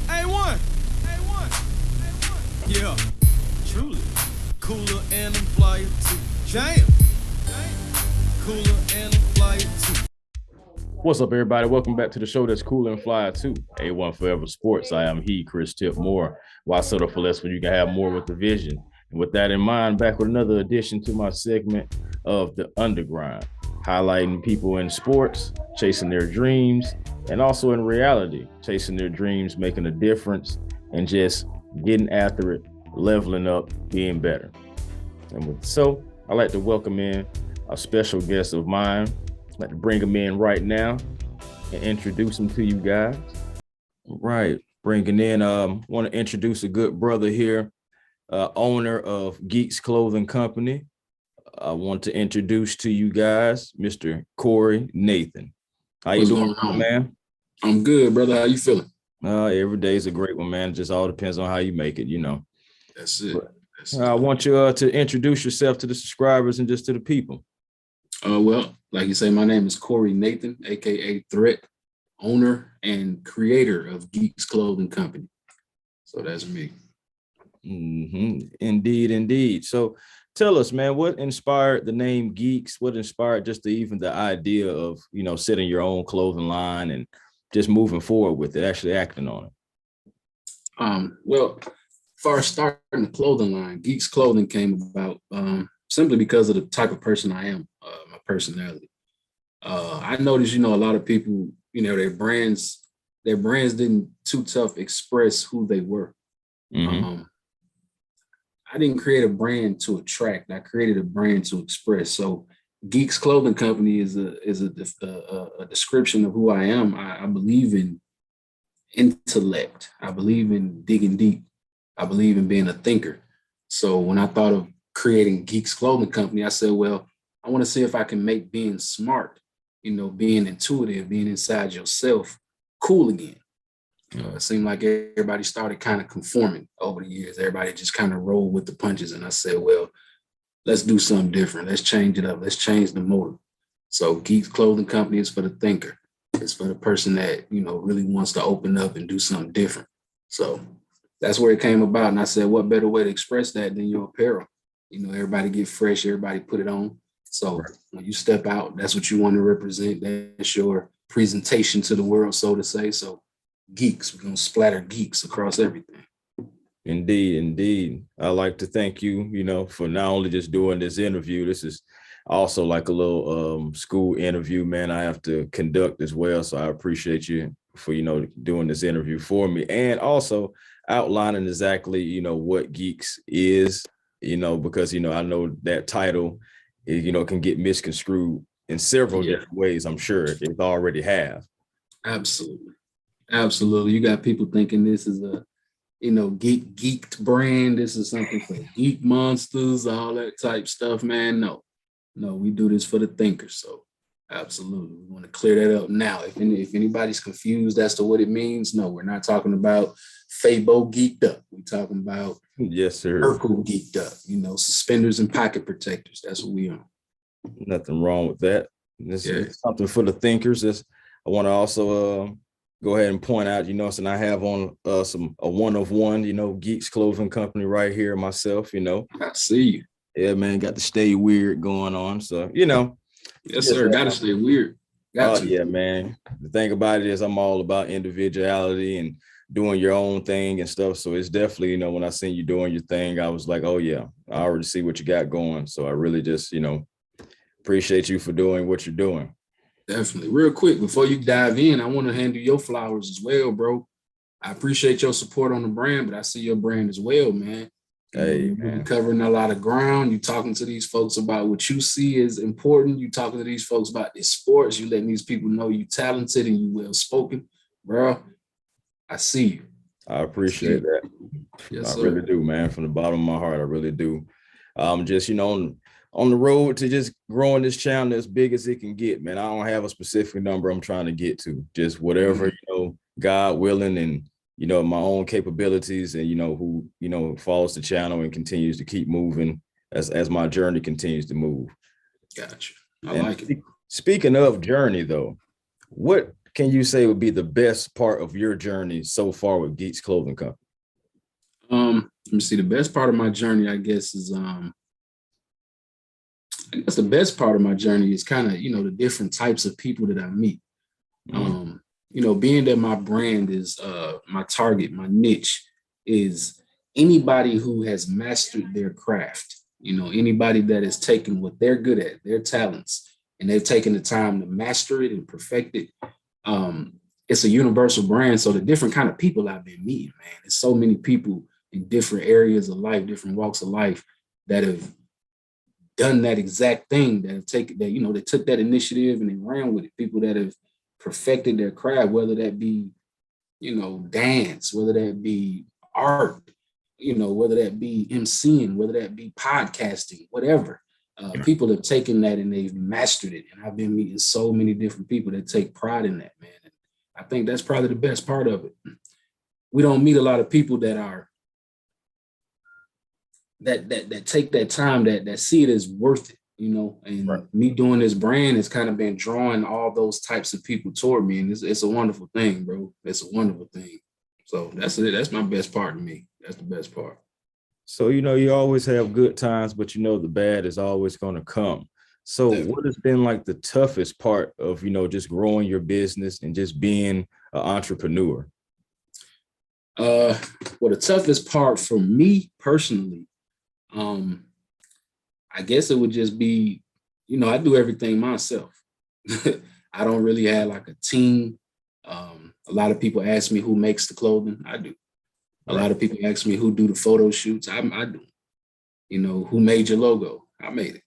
A1. Yeah, truly. Cooler and I'm flyer too. Damn. Cooler and I'm flyer too. What's up, everybody? Welcome back to the show that's cool and fly too. A1 Forever Sports. I am Chris Tip Moore. Why settle for less when you can have more with the vision? And with that in mind, back with another addition to my segment of the Undergrind, highlighting people in sports, chasing their dreams, and also in reality, chasing their dreams, making a difference, and just getting after it, leveling up, being better. And so I'd like to welcome in a special guest of mine. I'd like to bring him in right now and introduce him to you guys. All right, bringing in, want to introduce a good brother here, owner of Geeks Clothing Company. I want to introduce to you guys Mr. Corey Nathan. How you doing, man? I'm good, brother. How you feeling? Every day is a great one, man. It just all depends on how you make it, you know. That's it. I want you to introduce yourself to the subscribers and just to the people. Well, like you say, my name is Corey Nathan, aka Threat, owner and creator of Geeks Clothing Company. So that's me. Mm-hmm. Indeed. So tell us, man, what inspired the name Geeks? What inspired just even the idea of, setting your own clothing line and just moving forward with it, actually acting on it? Well, far as starting the clothing line, Geeks Clothing came about simply because of the type of person I am, my personality. I noticed, a lot of people, their brands didn't too tough express who they were. Mm-hmm. I didn't create a brand to attract. I created a brand to express. So Geeks Clothing Company is a description of who I am. I believe in intellect. I believe in digging deep. I believe in being a thinker. So when I thought of creating Geeks Clothing Company, I said, well, I want to see if I can make being smart, being intuitive, being inside yourself cool again. It seemed like everybody started kind of conforming over the years. Everybody just kind of rolled with the punches. And I said, well, let's do something different. Let's change it up. Let's change the motive. So Geeks Clothing Company is for the thinker. It's for the person that, really wants to open up and do something different. So that's where it came about. And I said, what better way to express that than your apparel? Everybody get fresh, everybody put it on. So when you step out, that's what you want to represent. That's your presentation to the world, so to say. So geeks, we're going to splatter geeks across everything. Indeed. I'd like to thank you, for not only just doing this interview. This is also like a little school interview, man, I have to conduct as well. So I appreciate you for, doing this interview for me and also outlining exactly, what Geeks is, because, I know that title, can get misconstrued in several different ways. I'm sure it already have. Absolutely. You got people thinking this is a, geeked brand. This is something for geek monsters, all that type stuff, man. No, we do this for the thinkers. So absolutely. We want to clear that up now. If anybody's confused as to what it means, no, we're not talking about Fabo geeked up. We're talking about yes, sir. Urkel geeked up, suspenders and pocket protectors. That's what we on. Nothing wrong with that. This is something for the thinkers. I want to also go ahead and point out, and I have on a one-of-one, Geeks Clothing Company right here myself, I see you. Yeah, man, got to stay weird going on. So, Yes, sir. Got to stay weird. Yeah, man. The thing about it is I'm all about individuality and doing your own thing and stuff. So it's definitely, when I seen you doing your thing, I was like, oh, yeah, I already see what you got going. So I really just, appreciate you for doing what you're doing. Definitely. Real quick, before you dive in, I want to hand you your flowers as well, bro. I appreciate your support on the brand, but I see your brand as well, man. Hey, you're covering a lot of ground. You're talking to these folks about what you see is important. You're talking to these folks about their sports. You're letting these people know you're talented and you well-spoken. Bro, I see you. I appreciate that. Yes, I really do, man. From the bottom of my heart, I really do. Just, on the road to just growing this channel as big as it can get, man. I don't have a specific number I'm trying to get to. Just whatever, God willing and, my own capabilities and, who, follows the channel and continues to keep moving as my journey continues to move. Gotcha. I like it. Speaking of journey, though, what can you say would be the best part of your journey so far with Geeks Clothing Company? Let me see. The best part of my journey, I guess, is I guess the best part of my journey is kind of, the different types of people that I meet. Mm-hmm. Being that my brand is my target, my niche is anybody who has mastered their craft, anybody that has taken what they're good at, their talents, and they've taken the time to master it and perfect it. It's a universal brand. So the different kind of people I've been meeting, man, there's so many people in different areas of life, different walks of life that have done that exact thing, that have taken that, they took that initiative and they ran with it. People that have perfected their craft, whether that be, dance, whether that be art, whether that be MCing, whether that be podcasting, whatever. People have taken that and they've mastered it. And I've been meeting so many different people that take pride in that, man. And I think that's probably the best part of it. We don't meet a lot of people that are that take that time, that see it as worth it, and Right. me doing this brand has kind of been drawing all those types of people toward me. And it's a wonderful thing, bro. It's a wonderful thing. So that's it. That's my best part to me. That's the best part. So, you always have good times, but the bad is always going to come. So what Definitely. has been like the toughest part of, just growing your business and just being an entrepreneur? Uh, well, the toughest part for me personally, I guess it would just be, I do everything myself. I don't really have like a team. A lot of people ask me who makes the clothing. I do. A Right. lot of people ask me who do the photo shoots. I do. Who made your logo? I made it.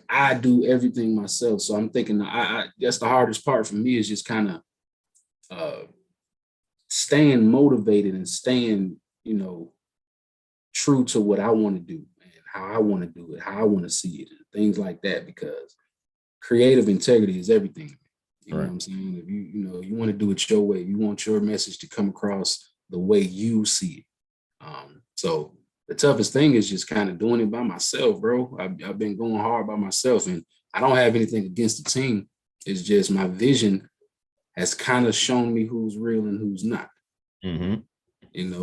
I do everything myself. So I'm thinking, I that's the hardest part for me is just kind of uh, staying motivated and staying, true to what I want to do and how I want to do it, how I want to see it, and things like that. Because creative integrity is everything. You know Right. what I'm saying? If you want to do it your way, you want your message to come across the way you see it. So the toughest thing is just kind of doing it by myself, bro. I've been going hard by myself, and I don't have anything against the team. It's just my vision has kind of shown me who's real and who's not. Mm-hmm.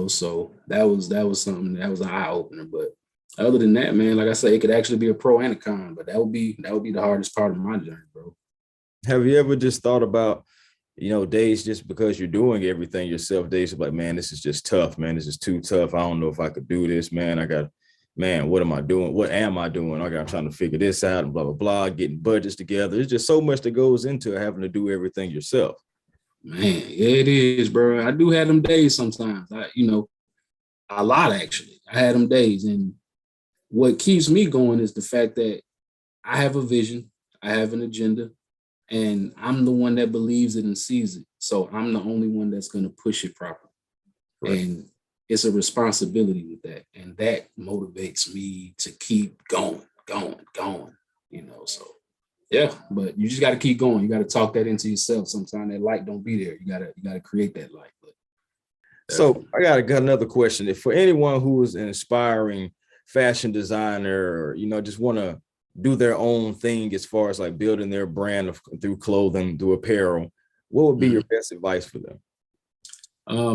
So that was something that was an eye opener. But other than that, man, like I say, it could actually be a pro and a con, but that would be the hardest part of my journey, bro. Have you ever just thought about, days just because you're doing everything yourself, days of like, man, this is just tough, man. This is too tough. I don't know if I could do this, man. Man, what am I doing? What am I doing? I'm trying to figure this out and blah, blah, blah, getting budgets together. There's just so much that goes into having to do everything yourself. Man, yeah, it is, bro. I do have them days sometimes. A lot actually. I had them days, and what keeps me going is the fact that I have a vision, I have an agenda, and I'm the one that believes it and sees it. So I'm the only one that's going to push it properly. Right. And it's a responsibility with that. And that motivates me to keep going, going. So yeah, but you just got to keep going. You got to talk that into yourself. Sometimes that light don't be there. You gotta create that light. But So definitely. I got another question. If for anyone who is an inspiring fashion designer, or, just want to do their own thing as far as like building their brand through clothing, through apparel, what would be Mhm. your best advice for them?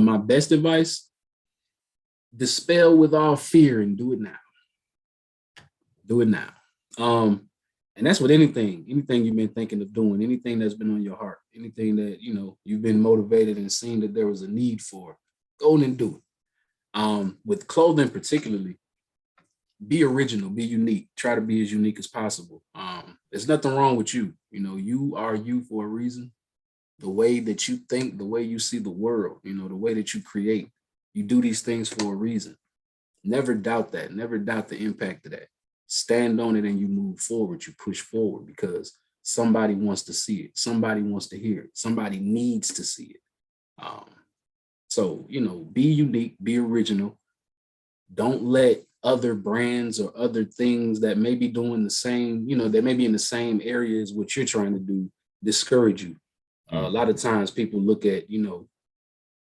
My best advice: dispel with all fear and do it now. Do it now. And that's with anything you've been thinking of doing, anything that's been on your heart, anything that you've been motivated and seen that there was a need for. Go and do it. With clothing particularly, be original, be unique. Try to be as unique as possible. There's nothing wrong with you. You are you for a reason. The way that you think, the way you see the world, the way that you create, you do these things for a reason. Never doubt that. Never doubt the impact of that. Stand on it and you move forward. You push forward because somebody wants to see it. Somebody wants to hear it. Somebody needs to see it. Um, so, be unique, be original. Don't let other brands or other things that may be doing the same, that may be in the same areas what you're trying to do discourage you. A lot of times people look at,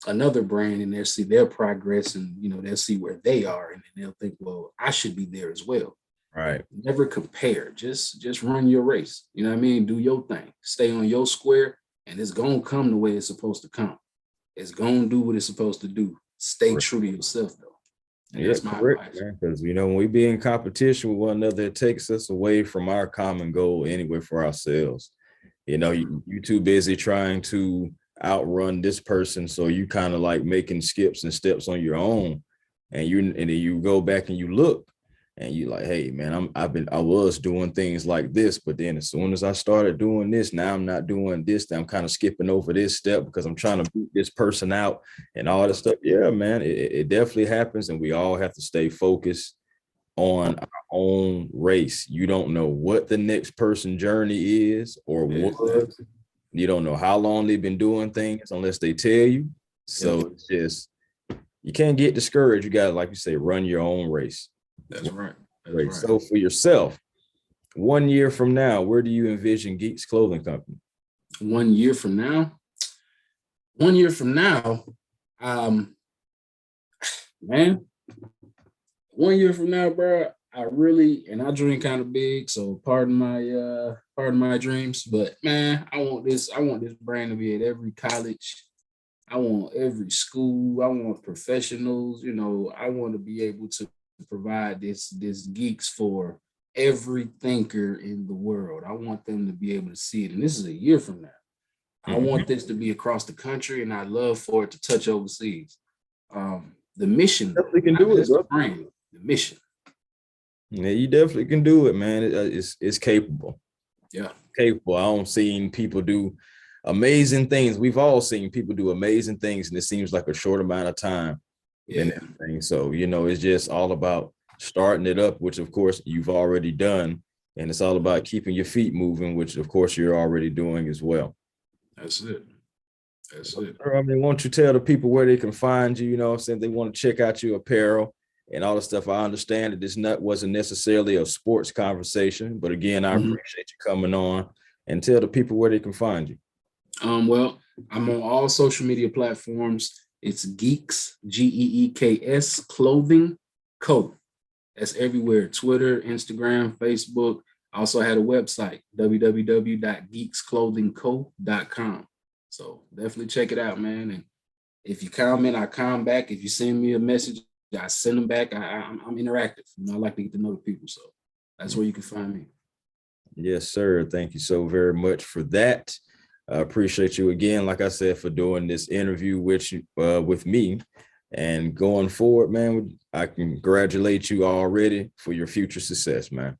another brand and they'll see their progress and they'll see where they are and then they'll think, well, I should be there as well. Right. Never compare. Just run your race. You know what I mean? Do your thing. Stay on your square, and it's gonna come the way it's supposed to come. It's gonna do what it's supposed to do. Stay true to yourself, though. And Yeah, that's my correct, advice. man. Because when we be in competition with one another, it takes us away from our common goal anyway for ourselves. You too busy trying to outrun this person, so you kind of like making skips and steps on your own, and then you go back and you look, and you like, hey man, I was doing things like this, but then as soon as I started doing this, now I'm not doing this. I'm kind of skipping over this step because I'm trying to beat this person out and all that stuff. Yeah, man, it definitely happens, and we all have to stay focused on our own race. You don't know what the next person journey is or was. You don't know how long they've been doing things unless they tell you. So it's just, you can't get discouraged. You got to, like you say, run your own race. That's right. That's Right. right. So for yourself, 1 year from now, where do you envision Geeks Clothing Company? 1 year from now, 1 year from now, man, 1 year from now, bro, I dream kind of big, so pardon my dreams, but man, I want this brand to be at every college. I want every school. I want professionals. I want to be able to provide this geeks for every thinker in the world. I want them to be able to see it. And this is a year from now. I want this to be across the country, and I'd love for it to touch overseas. The mission, definitely can do it, bro. The mission. Yeah, you definitely can do it, man. It's capable. Yeah. Capable. I don't see people do amazing things. We've all seen people do amazing things, and it seems like a short amount of time. Yeah. And everything. So, it's just all about starting it up, which of course you've already done. And it's all about keeping your feet moving, which of course you're already doing as well. That's it. I mean, won't you tell the people where they can find you? I'm saying, they want to check out your apparel and all the stuff. I understand that this wasn't necessarily a sports conversation, but again, I appreciate you coming on, and tell the people where they can find you. Well, I'm on all social media platforms. It's Geeks, Geeks Clothing Co. That's everywhere. Twitter, Instagram, Facebook. I also had a website, www.geeksclothingco.com. So definitely check it out, man. And if you comment, I comment back. If you send me a message, I send them back. I'm interactive. I like to get to know the people. So that's where you can find me. Yes, sir. Thank you so very much for that. I appreciate you again, like I said, for doing this interview with you, with me. And going forward, man, I congratulate you already for your future success, man.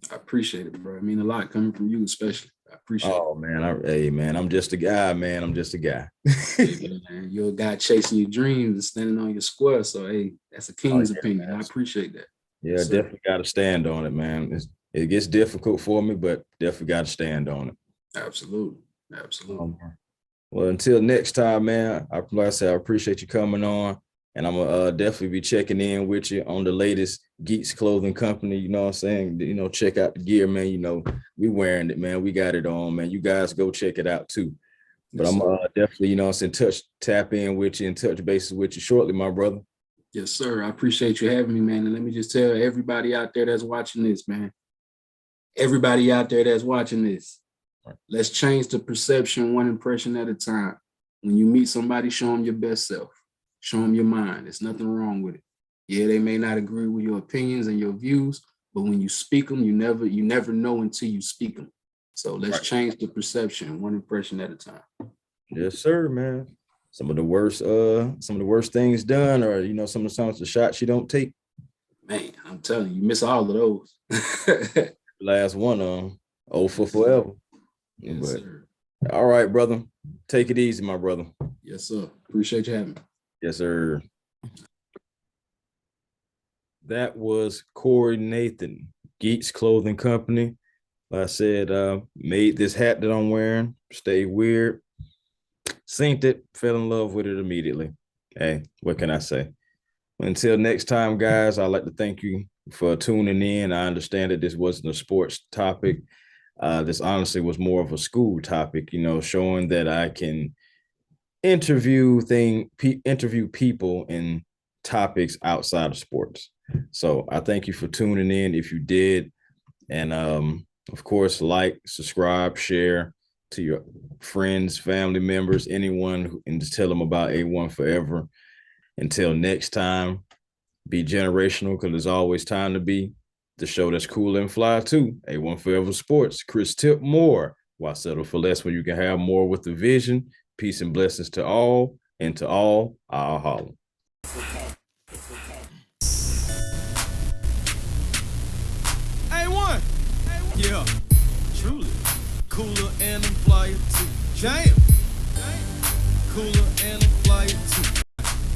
I appreciate it, bro. I mean a lot coming from you, especially. I appreciate it. Oh, man. Hey, man, I'm just a guy, man. I'm just a guy. Hey, man, you're a guy chasing your dreams and standing on your square. So, hey, that's a king's opinion. I appreciate that. Yeah, definitely got to stand on it, man. It gets difficult for me, but definitely got to stand on it. Absolutely. Well, until next time, man, like I said, I appreciate you coming on, and I'm gonna definitely be checking in with you on the latest Geeks Clothing Company. You know what I'm saying? Check out the gear, man. We wearing it, man. We got it on, man. You guys go check it out too. But I'm definitely, tap in with you and touch bases with you shortly, my brother. Yes, sir. I appreciate you having me, man. And let me just tell everybody out there that's watching this, man. Everybody out there that's watching this, let's change the perception one impression at a time. When you meet somebody, show them your best self. Show them your mind. There's nothing wrong with it. Yeah, they may not agree with your opinions and your views, but when you speak them, you never know until you speak them. So let's change the perception one impression at a time. Yes, sir, man. Some of the worst things done, or some of the shots you don't take. Man, I'm telling you, miss all of those. Last one for forever. Yes, sir. All right, brother. Take it easy, my brother. Yes, sir. Appreciate you having me. Yes, sir. That was Corey Nathan, Geeks Clothing Company. Like I said, made this hat that I'm wearing. Stay weird. Synced it. Fell in love with it immediately. Hey, what can I say? Until next time, guys, I'd like to thank you for tuning in. I understand that this wasn't a sports topic. This honestly was more of a school topic, showing that I can interview people in topics outside of sports. So I thank you for tuning in if you did. And of course, like, subscribe, share to your friends, family members, anyone, and just tell them about A1 Forever. Until next time, be generational because there's always time to be. The show that's cool and fly too. A1 Forever Sports. Chris Tip Moore. Why settle for less when you can have more with the vision? Peace and blessings to all, and to all, I'll holler. A1. Yeah, truly. Cooler and I'm flyer too. Jam.